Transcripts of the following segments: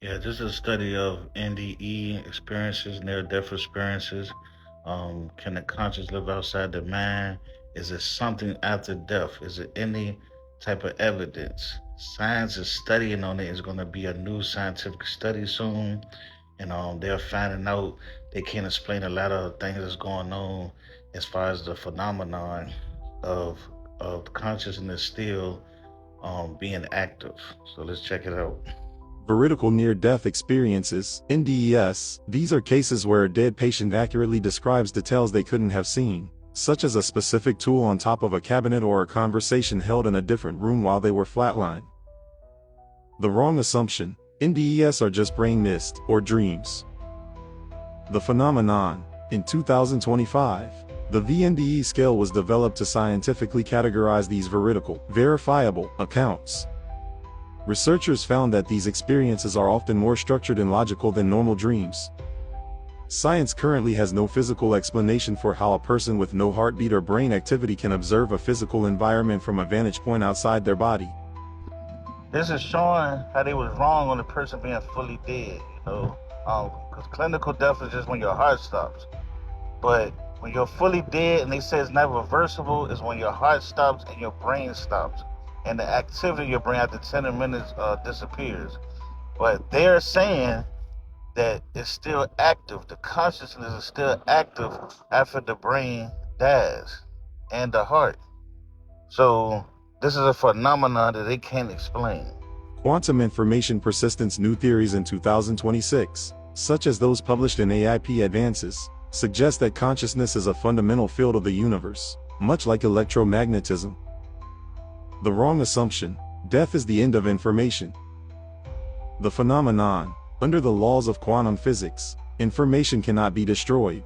Yeah, this is a study of NDE experiences, near-death experiences. Can the conscious live outside the mind? Is it something after death? Is it any type of evidence? Science is studying on it. It's going to be a new scientific study soon, and they're finding out they can't explain a lot of things that's going on as far as the phenomenon of consciousness still being active. So let's check it out. Veridical near-death experiences, NDEs, these are cases where a dead patient accurately describes details they couldn't have seen, such as a specific tool on top of a cabinet or a conversation held in a different room while they were flatlined. The wrong assumption: NDEs are just brain mist, or dreams. The phenomenon. In 2025, the VNDE scale was developed to scientifically categorize these verifiable accounts. Researchers found that these experiences are often more structured and logical than normal dreams. Science currently has no physical explanation for how a person with no heartbeat or brain activity can observe a physical environment from a vantage point outside their body. This is showing how they was wrong on the person being fully dead, because clinical death is just when your heart stops. But when you're fully dead and they say it's not reversible, is when your heart stops and your brain stops. And the activity of your brain after 10 minutes disappears. But they're saying that it's still active. The consciousness is still active after the brain dies and the heart. So this is a phenomenon that they can't explain. Quantum information persistence: new theories in 2026, such as those published in AIP Advances, suggest that consciousness is a fundamental field of the universe, much like electromagnetism. The wrong assumption: death is the end of information. The phenomenon. Under the laws of quantum physics, information cannot be destroyed.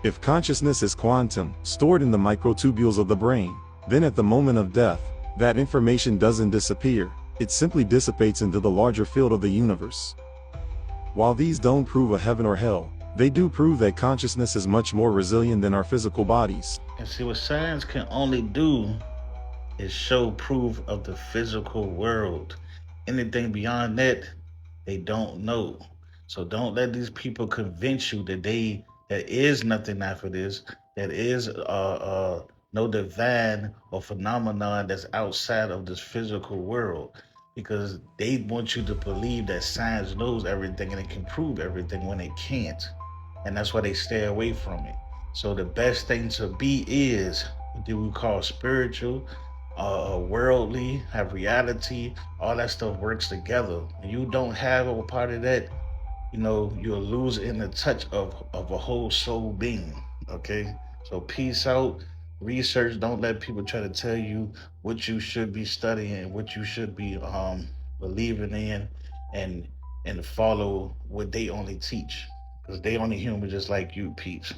If consciousness is quantum, stored in the microtubules of the brain, then at the moment of death, that information doesn't disappear, it simply dissipates into the larger field of the universe. While these don't prove a heaven or hell, they do prove that consciousness is much more resilient than our physical bodies. And see, what science can only do is show proof of the physical world. Anything beyond that, they don't know. So don't let these people convince you that there is nothing after this, that is no divine or phenomenon that's outside of this physical world. Because they want you to believe that science knows everything and it can prove everything when it can't. And that's why they stay away from it. So the best thing to be is what do we call spiritual, worldly, have reality, all that stuff works together. When you don't have a part of that, you'll lose in the touch of a whole soul being. Okay? So peace out. Research. Don't let people try to tell you what you should be studying, what you should be believing in, and and follow what they only teach. Because they only human just like you, peeps.